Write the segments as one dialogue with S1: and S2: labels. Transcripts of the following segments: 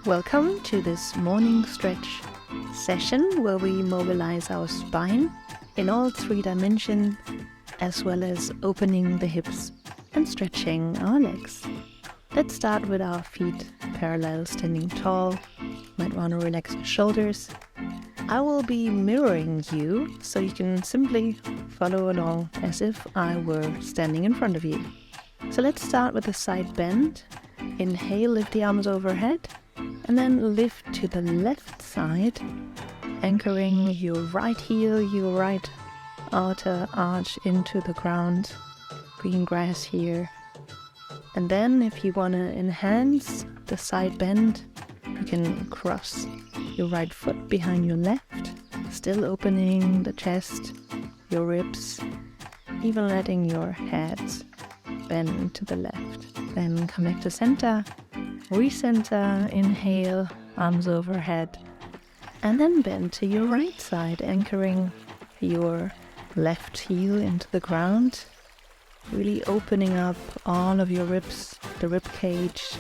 S1: Welcome to this morning stretch session where we mobilize our spine in all 3 dimensions, as well as opening the hips and stretching our legs. Let's start with our feet parallel, standing tall. Might want to relax your shoulders. I will be mirroring you, so you can simply follow along as if I were standing in front of you. So let's start with a side bend. Inhale, lift the arms overhead, and then lift to the left side, anchoring your right heel, your right outer arch into the ground. Green grass here. And then if you want to enhance the side bend, you can cross your right foot behind your left, still opening the chest, your ribs, even letting your head bend to the left. Then come back to center, recenter, inhale, arms overhead, and then bend to your right side, anchoring your left heel into the ground, really opening up all of your ribs, the rib cage.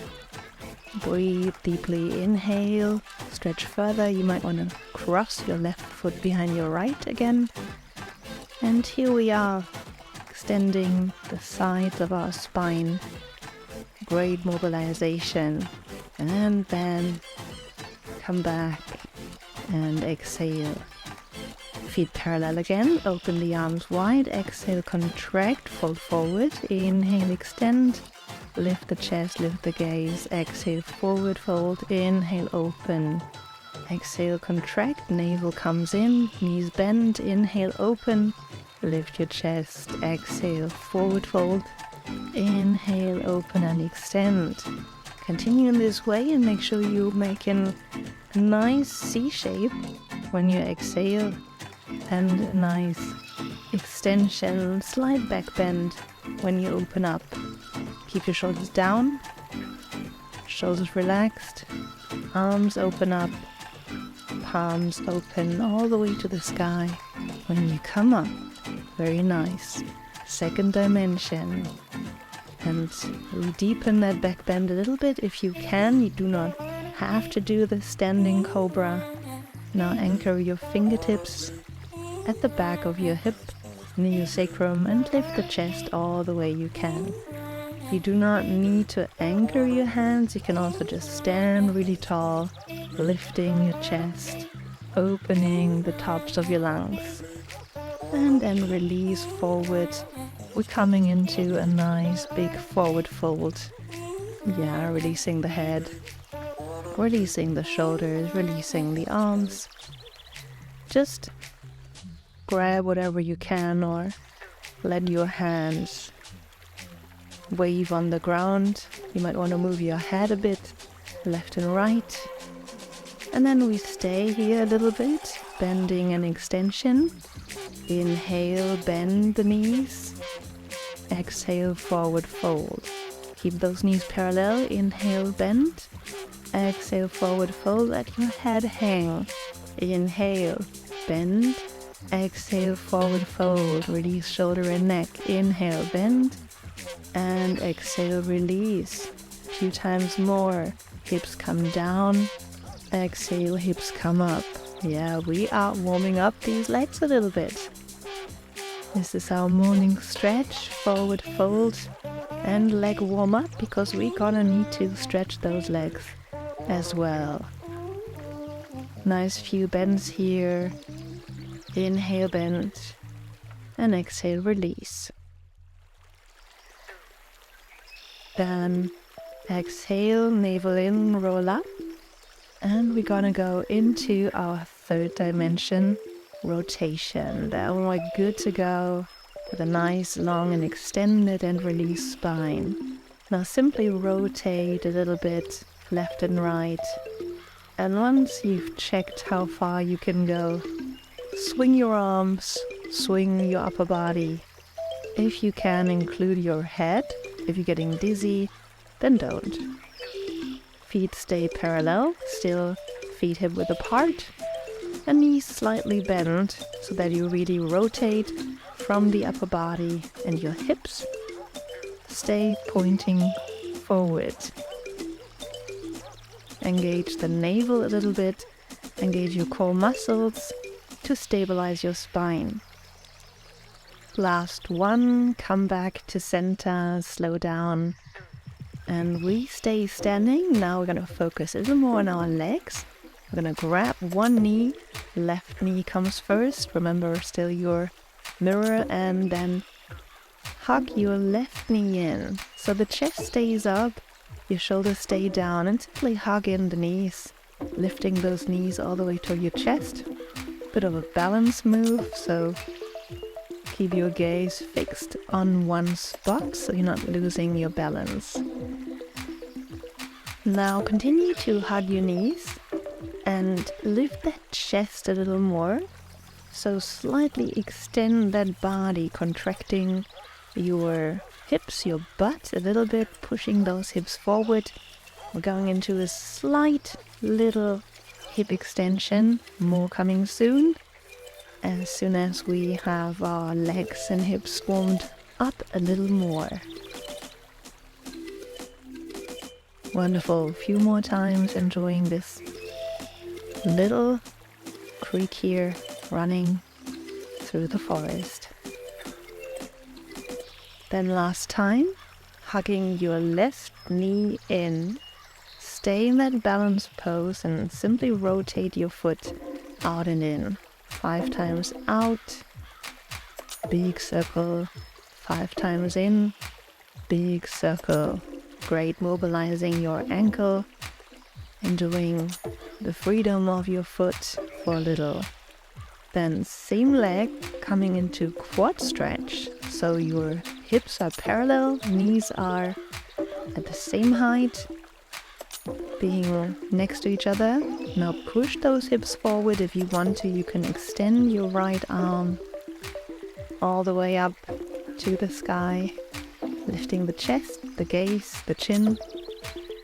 S1: Breathe deeply, inhale, stretch further. You might want to cross your left foot behind your right again. And here we are, extending the sides of our spine. Great mobilization. And then come back and exhale. Feet parallel again, open the arms wide, exhale, contract, fold forward, inhale, extend, lift the chest, lift the gaze, exhale, forward fold, inhale, open, exhale, contract, navel comes in, knees bend, inhale, open, lift your chest, exhale, forward fold, inhale, open and extend. Continue in this way and make sure you make a nice C shape when you exhale, and a nice extension, slight back bend when you open up. Keep your shoulders down, shoulders relaxed, arms open up, palms open all the way to the sky. When you come up, very nice. Second dimension. And deepen that back bend a little bit if you can. You do not have to do the standing cobra. Now anchor your fingertips at the back of your hip, near your sacrum, and lift the chest all the way you can. You do not need to anchor your hands. You can also just stand really tall, lifting your chest, opening the tops of your lungs. And then release forward. We're coming into a nice big forward fold. Yeah, releasing the head, releasing the shoulders, releasing the arms. Just grab whatever you can, or let your hands wave on the ground. You might want to move your head a bit, left and right. And then we stay here a little bit, bending and extension. Inhale, bend the knees. Exhale, forward fold. Keep those knees parallel. Inhale, bend. Exhale, forward fold. Let your head hang. Inhale, bend. Exhale, forward fold. Release shoulder and neck. Inhale, bend. And exhale, release. A few times more. Hips come down. Exhale, hips come up. Yeah, we are warming up these legs a little bit. This is our morning stretch, forward fold and leg warm up, because we're gonna need to stretch those legs as well. Nice few bends here. Inhale, bend, and exhale, release. Then exhale, navel in, roll up, and we're gonna go into our third dimension, rotation. Then we're good to go with a nice long and extended and released spine. Now simply rotate a little bit left and right, and once you've checked how far you can go, swing your arms, swing your upper body. If you can, include your head. If you're getting dizzy, then don't. Feet stay parallel, still feet hip width apart, and knees slightly bent so that you really rotate from the upper body, and your hips stay pointing forward. engage the navel a little bit, engage your core muscles to stabilize your spine. Last one, come back to center, slow down, and we stay standing. Now we're going to focus a little more on our legs. We're going to grab one knee, left knee comes first, remember still your mirror, and then hug your left knee in. So the chest stays up, your shoulders stay down, and simply hug in the knees, lifting those knees all the way to your chest. Bit of a balance move, so keep your gaze fixed on one spot so you're not losing your balance. Now continue to hug your knees and lift that chest a little more. So slightly extend that body, contracting your hips, your butt a little bit, pushing those hips forward. We're going into a slight little hip extension, more coming soon as we have our legs and hips warmed up a little more. Wonderful. A few more times, enjoying this little creek here running through the forest. Then last time, hugging your left knee in. Stay in that balanced pose and simply rotate your foot out and in. 5 times out, big circle, 5 times in, big circle. Great, mobilizing your ankle, enjoying the freedom of your foot for a little. Then same leg coming into quad stretch, so your hips are parallel, knees are at the same height, being next to each other. Now push those hips forward. If you want to, you can extend your right arm all the way up to the sky, lifting the chest, the gaze, the chin.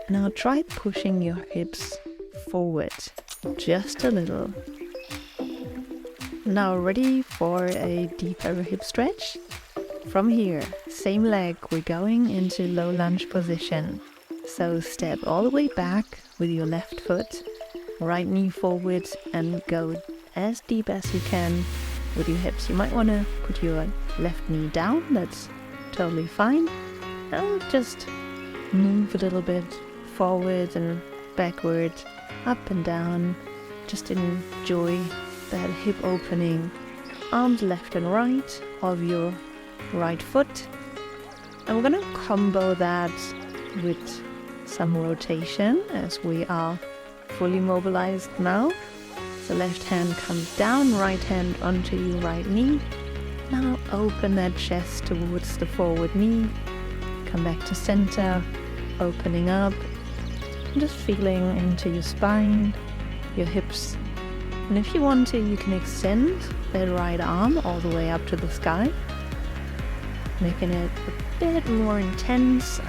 S1: Now try pushing your hips forward just a little. Now ready for a deeper hip stretch? From here, same leg, we're going into low lunge position. So step all the way back with your left foot, right knee forward, and go as deep as you can with your hips. You might want to put your left knee down, that's totally fine. And just move a little bit forward and backward, up and down. Just enjoy that hip opening, arms left and right of your right foot. And we're going to combo that with some rotation as we are fully mobilized now. So left hand comes down, right hand onto your right knee. Now open that chest towards the forward knee. Come back to center, opening up, just feeling into your spine, your hips. And if you want to, you can extend that right arm all the way up to the sky, making it a bit more intense.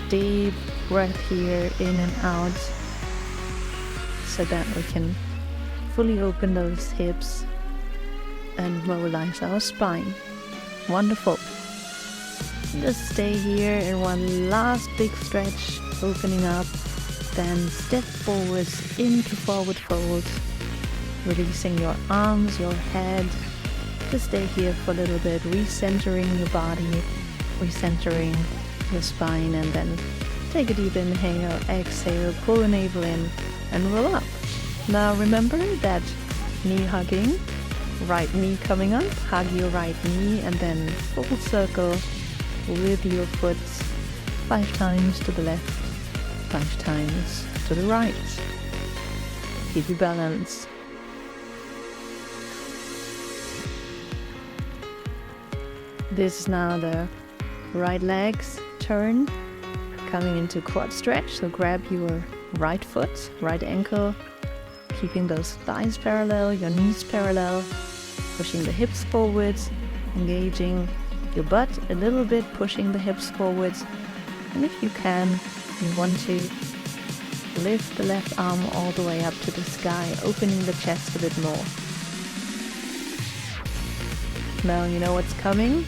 S1: Deep breath here, in and out, so that we can fully open those hips and mobilize our spine. Wonderful. Just stay here in one last big stretch, opening up, then step forwards into forward fold, releasing your arms, your head. Just stay here for a little bit, recentering your body, recentering your spine, and then take a deep inhale, exhale, pull the navel in and roll up. Now remember that knee hugging, right knee coming up, hug your right knee and then full circle with your foot 5 times to the left, 5 times to the right. Keep your balance. This is now the right leg's turn, coming into quad stretch. So grab your right foot, right ankle, keeping those thighs parallel, your knees parallel, pushing the hips forwards, engaging your butt a little bit, pushing the hips forwards. And if you can, you want to lift the left arm all the way up to the sky, opening the chest a bit more. Now you know what's coming.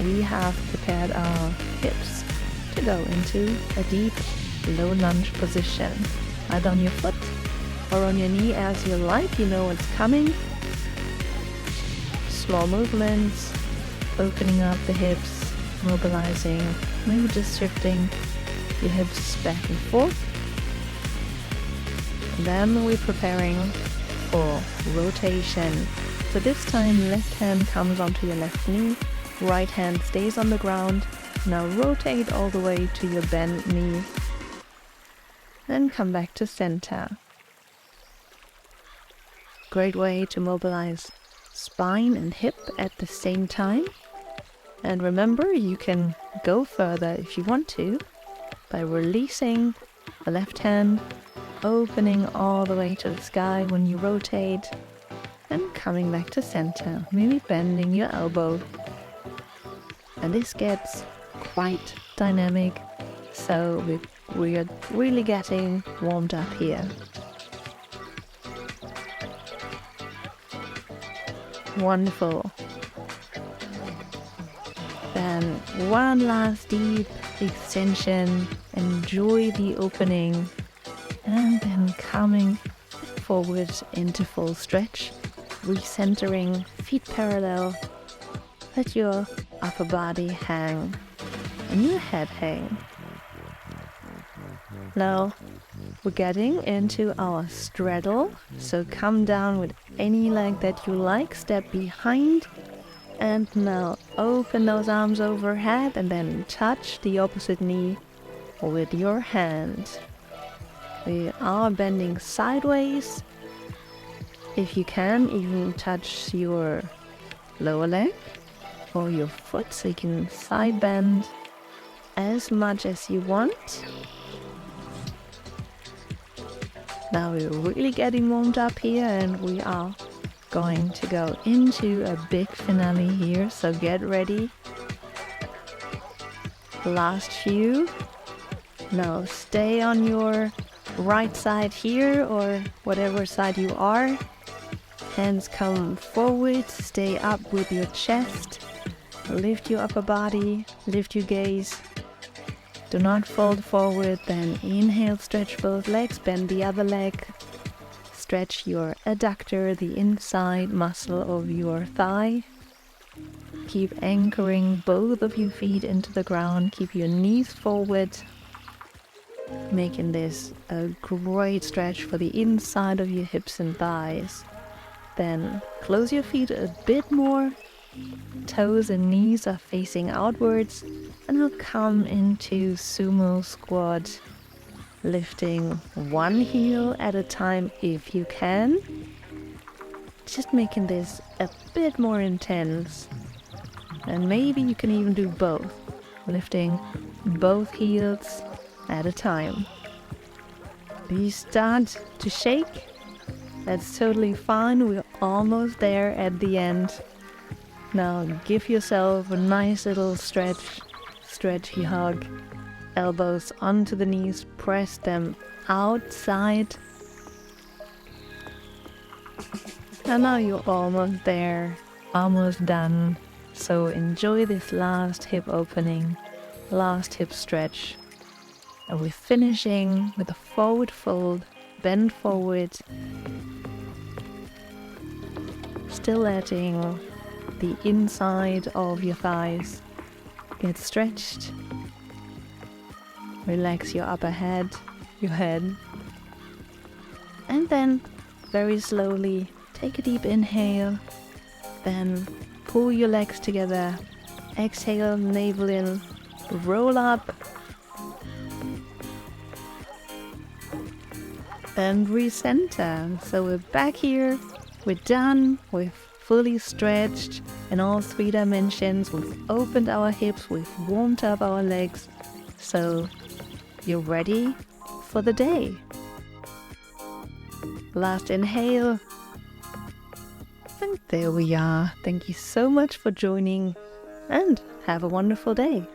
S1: We have prepared our hips to go into a deep low lunge position, either on your foot or on your knee as you like. You know what's coming. Small movements, opening up the hips, mobilizing, maybe just shifting your hips back and forth. And then we're preparing for rotation. So this time left hand comes onto your left knee, right hand stays on the ground. Now rotate all the way to your bent knee. Then come back to center. Great way to mobilize spine and hip at the same time. And remember, you can go further if you want to by releasing the left hand, opening all the way to the sky when you rotate, and coming back to center, maybe bending your elbow. And this gets quite dynamic, so we're really getting warmed up here. Wonderful. Then one last deep extension, enjoy the opening, and then coming forward into full stretch, recentering, feet parallel, let your upper body hang and your head hang. Now we're getting into our straddle, so come down with any leg that you like, step behind, and now open those arms overhead and then touch the opposite knee with your hand. We are bending sideways. If you can, even touch your lower leg or your foot, so you can side bend as much as you want. Now we're really getting warmed up here, and we are going to go into a big finale here, so get ready. Last few. Now stay on your right side here, or whatever side you are. Hands come forward, stay up with your chest. Lift your upper body, lift your gaze. Do not fold forward, then inhale, stretch both legs, bend the other leg. Stretch your adductor, the inside muscle of your thigh. Keep anchoring both of your feet into the ground. Keep your knees forward, making this a great stretch for the inside of your hips and thighs. Then close your feet a bit more. Toes and knees are facing outwards, and we'll come into sumo squat, lifting one heel at a time if you can. Just making this a bit more intense. And maybe you can even do both, lifting both heels at a time. If you start to shake, that's totally fine. We're almost there at the end. Now give yourself a nice little stretchy hug. Elbows onto the knees, press them outside. And now you're almost there, almost done. So enjoy this last hip opening, last hip stretch. And we're finishing with a forward fold, bend forward. Still letting the inside of your thighs get stretched. Relax your upper head, your head. And then very slowly take a deep inhale. Then pull your legs together. Exhale, navel in, roll up. And recenter. So we're back here. We're done. We've fully stretched in all 3 dimensions. We've opened our hips. We've warmed up our legs. So you're ready for the day. Last inhale. And there we are. Thank you so much for joining, and have a wonderful day.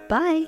S1: Bye.